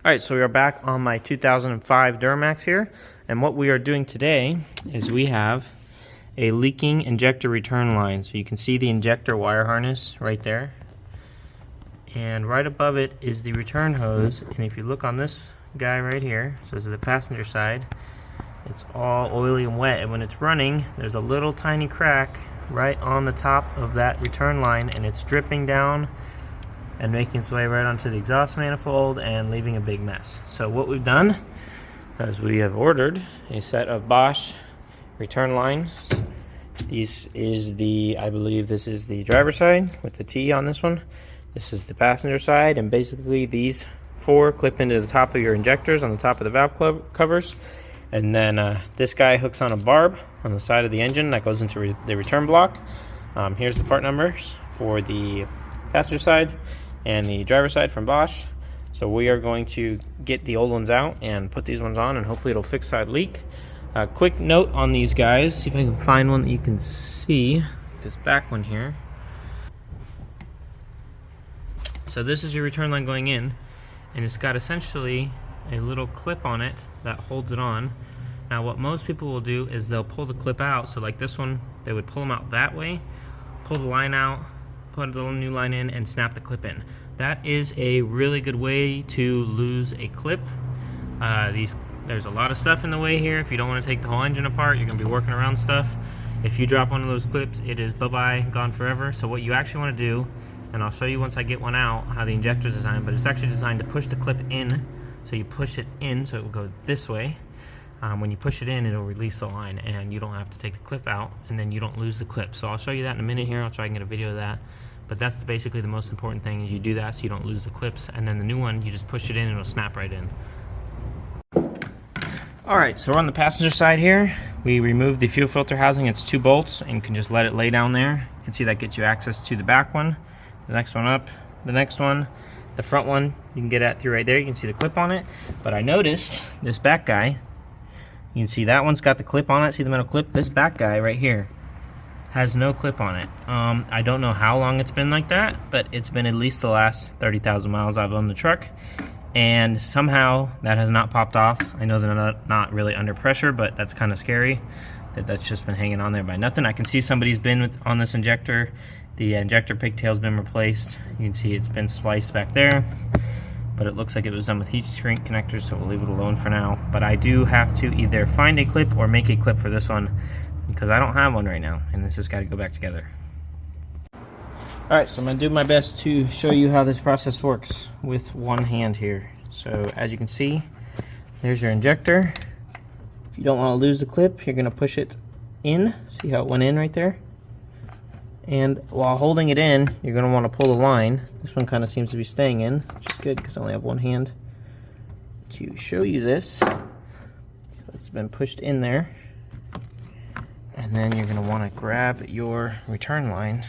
Alright, so we are back on my 2005 Duramax here, and what we are doing today is we have a leaking injector return line. So you can see the injector wire harness right there, and right above it is the return hose. And if you look on this guy right here, so this is the passenger side, it's all oily and wet, and when it's running there's a little tiny crack right on the top of that return line, and it's dripping down and making its way right onto the exhaust manifold and leaving a big mess. So what we've done is we have ordered a set of Bosch return lines. This is the, I believe this is the driver's side with the T on this one. This is the passenger side, and basically these four clip into the top of your injectors on the top of the valve covers. And then this guy hooks on a barb on the side of the engine that goes into the return block. Here's the part numbers for the passenger side and the driver's side from Bosch. So we are going to get the old ones out and put these ones on, and hopefully it'll fix that leak. Quick note on these guys, see if I can find one that you can see. This back one here. So this is your return line going in, and it's got essentially a little clip on it that holds it on. Now what most people will do is they'll pull the clip out. So like this one, they would pull them out that way, pull the line out, put a little new line in, and snap the clip in. That is a really good way to lose a clip. There's a lot of stuff in the way here. If you don't want to take the whole engine apart, you're going to be working around stuff. If you drop one of those clips, it is bye-bye, gone forever. So what you actually want to do, and I'll show you once I get one out how the injector is designed, but it's actually designed to push the clip in. So you push it in so it will go this way. When you push it in, it'll release the line, and you don't have to take the clip out, and then you don't lose the clip. So I'll show you that in a minute here. I'll try and get a video of that. But that's basically the most important thing, is you do that so you don't lose the clips. And then the new one, you just push it in and it'll snap right in. Alright, so we're on the passenger side here. We removed the fuel filter housing. It's 2 bolts, and you can just let it lay down there. You can see that gets you access to the back one, the next one up, the next one. The front one you can get at through right there. You can see the clip on it. But I noticed this back guy, you can see that one's got the clip on it. See the metal clip? This back guy right here has no clip on it. I don't know how long it's been like that, but it's been at least the last 30,000 miles I've owned the truck, and somehow that has not popped off. I know they're not really under pressure, but that's kind of scary that that's just been hanging on there by nothing. I can see somebody's been on this injector. The injector pigtail's been replaced. You can see it's been spliced back there, but it looks like it was done with heat shrink connectors, so we'll leave it alone for now. But I do have to either find a clip or make a clip for this one, because I don't have one right now, and this has got to go back together. Alright, so I'm going to do my best to show you how this process works with one hand here. So as you can see, there's your injector. If you don't want to lose the clip, you're going to push it in. See how it went in right there? And while holding it in, you're going to want to pull the line. This one kind of seems to be staying in, which is good because I only have one hand to show you this. So it's been pushed in there. And then you're going to want to grab your return line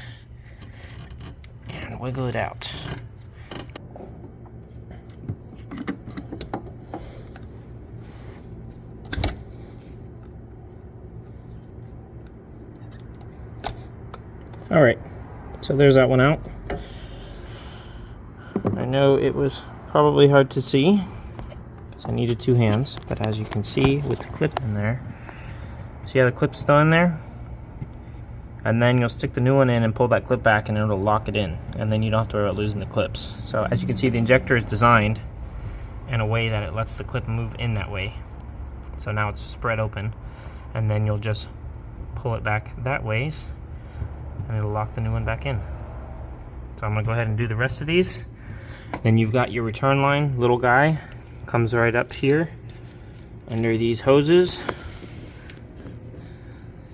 and wiggle it out. Alright, so there's that one out. I know it was probably hard to see because I needed 2 hands, but as you can see with the clip in there, see how the clip's still in there? And then you'll stick the new one in and pull that clip back, and it'll lock it in, and then you don't have to worry about losing the clips. So as you can see, the injector is designed in a way that it lets the clip move in that way. So now it's spread open, and then you'll just pull it back that ways, and it'll lock the new one back in. So I'm going to go ahead and do the rest of these. Then you've got your return line, little guy, comes right up here under these hoses.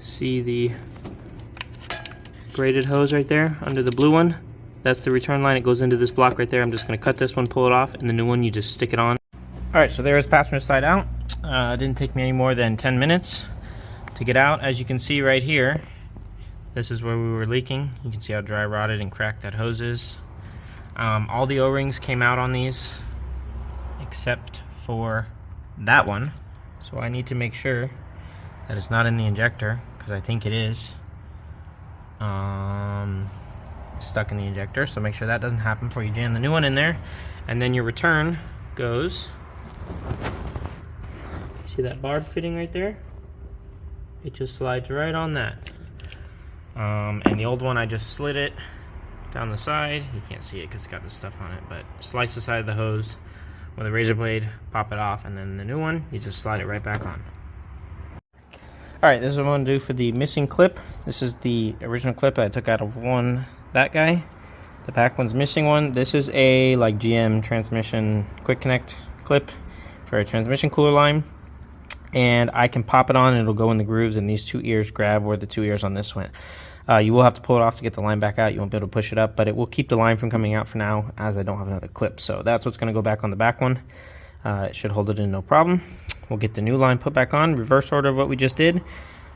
See the braided hose right there under the blue one? That's the return line. It goes into this block right there. I'm just going to cut this one, pull it off, and the new one you just stick it on. Alright, so there's passenger side out. It didn't take me any more than 10 minutes to get out. As you can see right here, this is where we were leaking. You can see how dry rotted and cracked that hose is. All the O-rings came out on these except for that one. So I need to make sure that it's not in the injector, because I think it is stuck in the injector. So make sure that doesn't happen before you jam the new one in there. And then your return goes, see that barb fitting right there? It just slides right on that. And the old one, I just slid it down the side. You can't see it because it's got this stuff on it, but slice the side of the hose with a razor blade, pop it off, and then the new one, you just slide it right back on. Alright, this is what I'm going to do for the missing clip. This is the original clip I took out of that guy. The back one's missing one. This is a like GM transmission quick connect clip for a transmission cooler line. And I can pop it on and it'll go in the grooves, and these two ears grab where the two ears on this went. You will have to pull it off to get the line back out. You won't be able to push it up, but it will keep the line from coming out for now, as I don't have another clip. So that's what's going to go back on the back one. It should hold it in no problem. We'll get the new line put back on, reverse order of what we just did.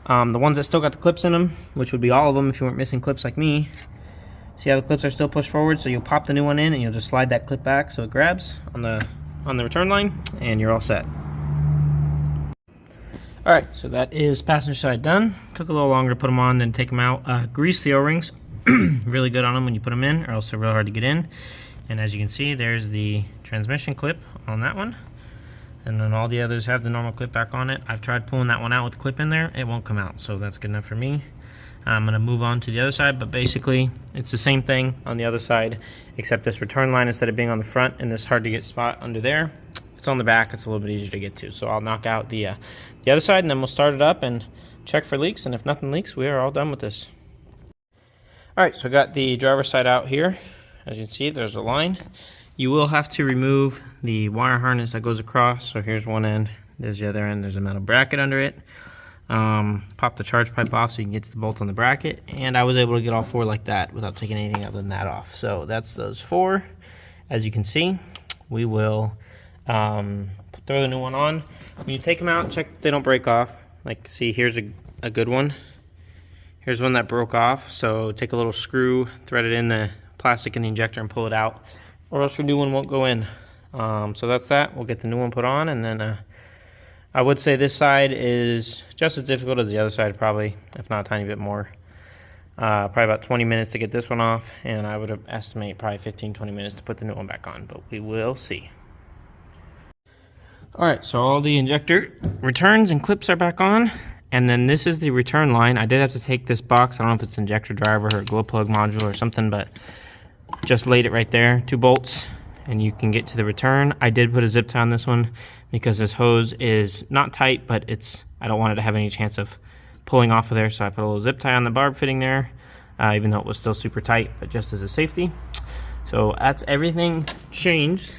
The ones that still got the clips in them, which would be all of them if you weren't missing clips like me. See how the clips are still pushed forward? So you'll pop the new one in and you'll just slide that clip back so it grabs on the return line, and you're all set. Alright, so that is passenger side done. Took a little longer to put them on than take them out. Grease the O-rings. Really good on them when you put them in, or else they're real hard to get in. And as you can see, there's the transmission clip on that one. And then all the others have the normal clip back on it. I've tried pulling that one out with the clip in there. It won't come out, so that's good enough for me. I'm going to move on to the other side, but basically it's the same thing on the other side, except this return line, instead of being on the front and this hard to get spot under there, it's on the back. It's a little bit easier to get to. So I'll knock out the other side, and then we'll start it up and check for leaks, and if nothing leaks, we are all done with this. Alright, so I got the driver's side out here. As you can see, there's a line. You will have to remove the wire harness that goes across. So here's one end, there's the other end, there's a metal bracket under it. Pop the charge pipe off so you can get to the bolt on the bracket, and I was able to get all four like that without taking anything other than that off. So that's those four. As you can see, we will throw the new one on. When you take them out, check that they don't break off. Like, see, here's a good one. Here's one that broke off, so take a little screw, thread it in the plastic in the injector and pull it out, or else your new one won't go in. So that's that. We'll get the new one put on, and then I would say this side is just as difficult as the other side, probably, if not a tiny bit more. Probably about 20 minutes to get this one off, and I would estimate probably 15-20 minutes to put the new one back on, but we will see. Alright, so all the injector returns and clips are back on, and then this is the return line. I did have to take this box, I don't know if it's an injector driver or a glow plug module or something, but just laid it right there, 2 bolts, and you can get to the return. I did put a zip tie on this one because this hose is not tight, but I don't want it to have any chance of pulling off of there, so I put a little zip tie on the barb fitting there, even though it was still super tight, but just as a safety. So that's everything changed.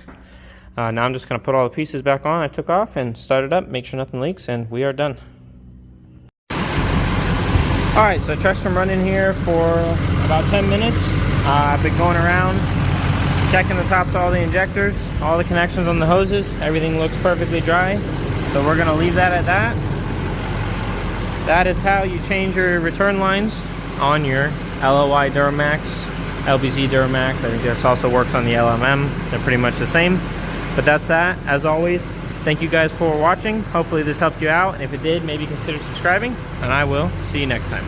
Now I'm just going to put all the pieces back on I took off and start it up, make sure nothing leaks, and we are done. Alright, so truck's been running here for about 10 minutes. I've been going around checking the tops of all the injectors, all the connections on the hoses. Everything looks perfectly dry, so we're going to leave that at that. That is how you change your return lines on your LLY Duramax, LBZ Duramax. I think this also works on the LMM. They're pretty much the same. But that's that. As always, thank you guys for watching. Hopefully this helped you out, and if it did, maybe consider subscribing, and I will see you next time.